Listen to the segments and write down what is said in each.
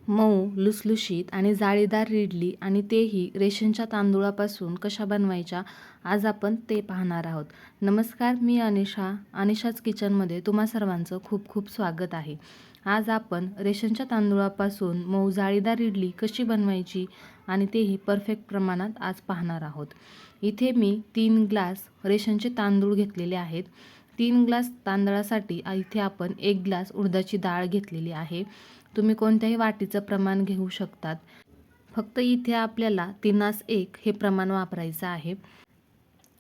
मऊ, लुसलुशीत आणि जाळीदार इडली आणि तेही रेशनच्या तांदूळापासून कशा बनवायच्या, आज आपण ते पाहणार आहोत. नमस्कार, मी अनिशा. अनिशाच किचनमध्ये तुम्हा सर्वांचं खूप खूप स्वागत आहे. आज आपण रेशनच्या तांदूळापासून मऊ जाळीदार इडली कशी बनवायची आणि तेही परफेक्ट प्रमाणात आज पाहणार आहोत. इथे मी 3 ग्लास रेशनचे तांदूळ घेतलेले आहेत. 3 ग्लास तांदळासाठी इथे आपण 1 ग्लास उडदाची डाळ घेतलेली आहे. तुम्ही कोणत्याही वाटीचं प्रमाण घेऊ शकतात. फक्त इथे आपल्याला 3:1 हे प्रमाण वापरायचं आहे.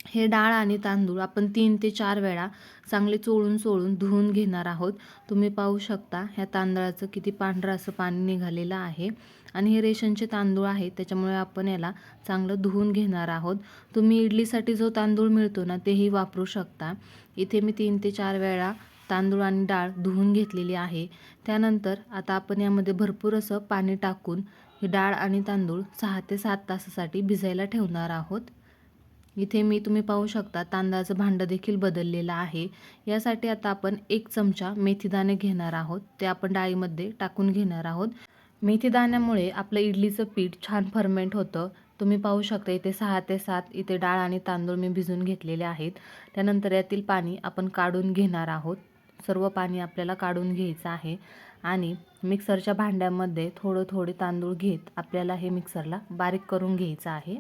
हे डाळ आणि तांदूळ आपण 3 ते 4 वेळा चांगले चोळून धुवून घेणार आहोत. तुम्ही पाहू शकता ह्या तांदळाचं किती पांढरं असं पाणी निघालेलं आहे आणि हे रेशनचे तांदूळ आहेत, त्याच्यामुळे आपण याला चांगलं धुवून घेणार आहोत. तुम्ही इडलीसाठी जो तांदूळ मिळतो ना, तेही वापरू शकता. इथे मी 3 ते 4 वेळा तांदूळ आणि डाळ धुवून घेतलेली आहे. त्यानंतर आता आपण यामध्ये भरपूर असं पाणी टाकून ही डाळ आणि तांदूळ 6 ते 7 तासासाठी भिजायला ठेवणार आहोत. इथे मी तुम्ही पाहू शकता तांदळाचं भांडं देखील बदललेलं आहे. यासाठी आता आपण 1 चमचा मेथीदाणे घेणार आहोत. ते आपण डाळीमध्ये टाकून घेणार आहोत. मेथीदाण्यामुळे आपलं इडलीचं पीठ छान फर्मेंट होतं. तुम्ही पाहू शकता इथे 6 ते 7 इथे डाळ आणि तांदूळ मी भिजून घेतलेले आहेत. त्यानंतर यातील पाणी आपण काढून घेणार आहोत. सर्व पाणी आपल्याला काढून घ्यायचं आहे आणि मिक्सरच्या भांड्यामध्ये थोडे तांदूळ घेत आपल्याला हे मिक्सरला बारीक करून घ्यायचं आहे.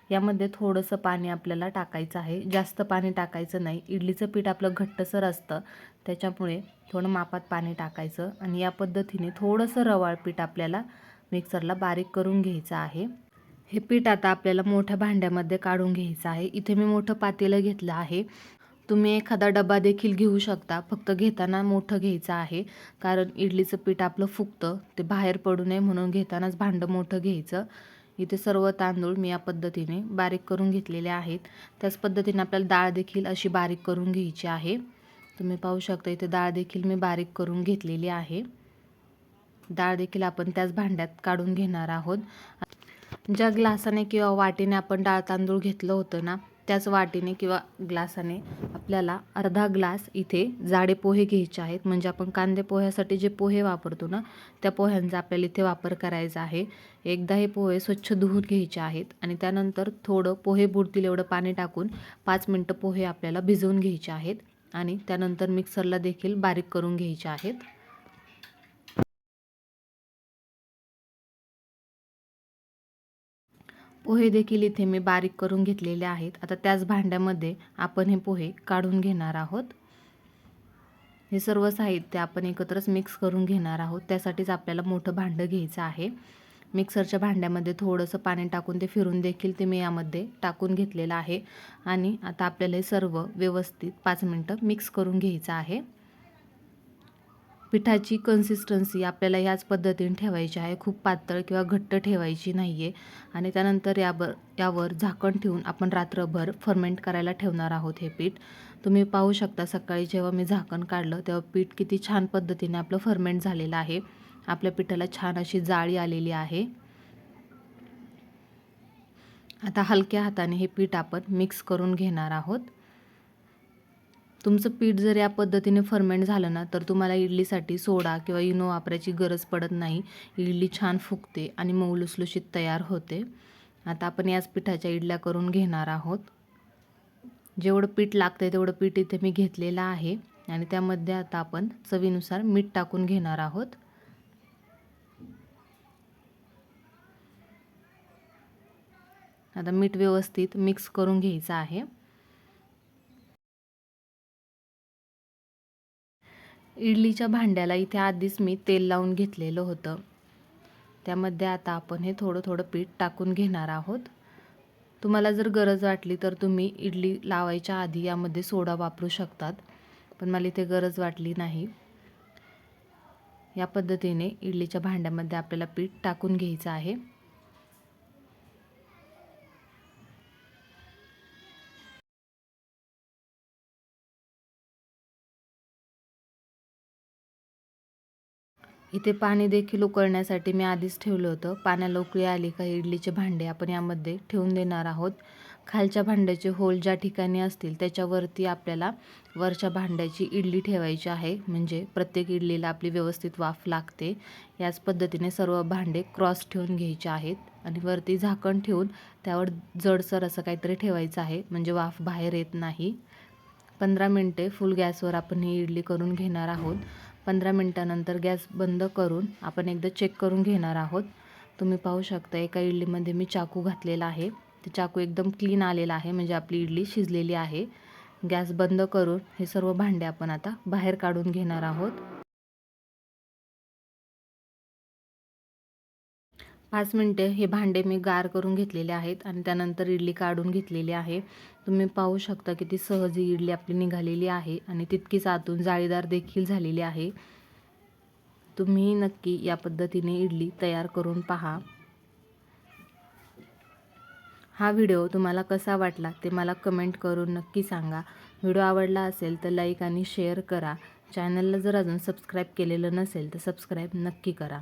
यामध्ये थोडंसं पाणी आपल्याला टाकायचं आहे. जास्त पाणी टाकायचं नाही. इडलीचं पीठ आपलं घट्टसर असतं, त्याच्यामुळे थोडं मापात पाणी टाकायचं आणि या पद्धतीने थोडंसं रवाळ पीठ आपल्याला मिक्सरला बारीक करून घ्यायचं आहे. हे पीठ आता आपल्याला मोठ्या भांड्यामध्ये काढून घ्यायचं आहे. इथे मी मोठं पातेलं घेतलं आहे. तुम्ही एखादा डबा देखील घेऊ शकता. फक्त घेताना मोठं घ्यायचं आहे, कारण इडलीचं पीठ आपलं फुगतं, ते बाहेर पडू नये म्हणून घेतानाच भांडं मोठं घ्यायचं. इथे सर्व तांदूळ मी या पद्धतीने बारीक करून घेतलेले आहेत. त्याच पद्धतीने आपल्याला डाळ देखील अशी बारीक करून घ्यायची आहे. तुम्ही पाहू शकता इथे डाळ देखील मी बारीक करून घेतलेली आहे. डाळ देखील आपण त्याच भांड्यात काढून घेणार आहोत. ज्या ग्लासाने किंवा वाटीने आपण डाळ तांदूळ घेतलं होतं ना, त्याच वाटीने किंवा ग्लासाने आपल्याला अर्धा ग्लास इथे जाडे पोहे घ्यायचे आहेत. म्हणजे आपण कांदे पोह्यासाठी जे पोहे वापरतो ना, त्या पोह्यांचा आपल्याला इथे वापर करायचा आहे. एकदा हे पोहे स्वच्छ धुवून घ्यायचे आहेत आणि त्यानंतर थोडं पोहे बुडतील एवढं पाणी टाकून 5 मिनटं पोहे आपल्याला भिजवून घ्यायचे आहेत आणि त्यानंतर मिक्सरला देखील बारीक करून घ्यायचे आहेत. पोहे देखील इथे मी बारीक करून घेतलेले आहेत. आता त्याच भांड्यामध्ये आपण हे पोहे काढून घेणार आहोत. हे सर्व साहित्य आपण एकत्रच मिक्स करून घेणार आहोत. त्यासाठीच आपल्याला मोठं भांडं घ्यायचं आहे. मिक्सरच्या भांड्यामध्ये थोडंसं पाणी टाकून ते फिरून देखील ते मी यामध्ये टाकून घेतलेलं आहे आणि आता आपल्याला हे सर्व व्यवस्थित 5 मिनटं मिक्स करून घ्यायचं आहे. पिठाची कन्सिस्टन्सी आपल्याला याच पद्धतीने ठेवायची आहे. खूप पातळ किंवा घट्ट ठेवायची नाही आहे आणि त्यानंतर यावर झाकण ठेवून आपण रात्रभर फर्मेंट करायला ठेवणार आहोत हे पीठ. तुम्ही पाहू शकता सकाळी जेव्हा मी झाकण काढलं तेव्हा पीठ किती छान पद्धतीने आपलं फर्मेंट झालेलं आहे. आपल्या पिठाला छान अशी जाळी आलेली आहे. आता हलक्या हाताने हे पीठ आपण मिक्स करून घेणार आहोत. तुमचं पीठ जर या पद्धतीने फर्मेंट झालं ना, तर तुम्हाला इडलीसाठी सोडा किंवा इनो वापरायची गरज पडत नाही. इडली छान फुगते आणि मऊ लुसलुशीत तयार होते. आता आपण याच पिठाच्या इडल्या करून घेणार आहोत. जेवढं पीठ लागतं तेवढं पीठ इथे मी घेतलेलं आहे आणि त्यामध्ये आता आपण चवीनुसार मीठ टाकून घेणार आहोत. आता मीठ व्यवस्थित मिक्स करून घ्यायचं आहे. इडलीच्या भांड्याला इथे आधीच मी तेल लावून घेतलेलं होतं. त्यामध्ये आता आपण हे थोडं पीठ टाकून घेणार आहोत. तुम्हाला जर गरज वाटली तर तुम्ही इडली लावायच्या आधी यामध्ये सोडा वापरू शकतात, पण मला इथे गरज वाटली नाही. या पद्धतीने इडलीच्या भांड्यामध्ये आपल्याला पीठ टाकून घ्यायचं आहे. इथे पाणी देखील उकळण्यासाठी मी आधीच ठेवलं होतं. पाण्याला उकळी आली का इडलीचे भांडे आपण यामध्ये ठेवून देणार आहोत. खालच्या भांड्याचे होल ज्या ठिकाणी असतील त्याच्यावरती आपल्याला वरच्या भांड्याची इडली ठेवायची आहे, म्हणजे प्रत्येक इडलीला आपली व्यवस्थित वाफ लागते. याच पद्धतीने सर्व भांडे क्रॉस ठेवून घ्यायचे आहेत आणि वरती झाकण ठेवून त्यावर जडसर असं काहीतरी ठेवायचं आहे, म्हणजे वाफ बाहेर येत नाही. 15 मिनटे फुल गॅसवर आपण ही इडली करून घेणार आहोत. 15 मिनटानंतर गॅस बंद करून आपण एकदा चेक करून घेणार आहोत. तुम्ही पाहू शकता एका इडलीमध्ये मी चाकू घातलेला आहे. ते चाकू एकदम क्लीन आलेला आहे, म्हणजे आपली इडली शिजलेली आहे. गॅस बंद करून हे सर्व भांडे आपण आता बाहेर काढून घेणार आहोत. 5 मिनटे हे भांडे मी गार करून घेतलेले आहेत आणि त्यानंतर इडली काढून घेतलेली आहे. तुम्ही पाहू शकता किती सहज ही इडली आपली निघालेली आहे आणि तितकीच आतून जाळीदार देखील झालेली आहे. तुम्ही नक्की या पद्धतीने इडली तयार करून पहा. हा व्हिडिओ तुम्हाला कसा वाटला ते मला कमेंट करून नक्की सांगा. व्हिडिओ आवडला असेल तर लाईक आणि शेअर करा. चॅनलला जर अजून सबस्क्राईब केलेलं नसेल तर सबस्क्राईब नक्की करा.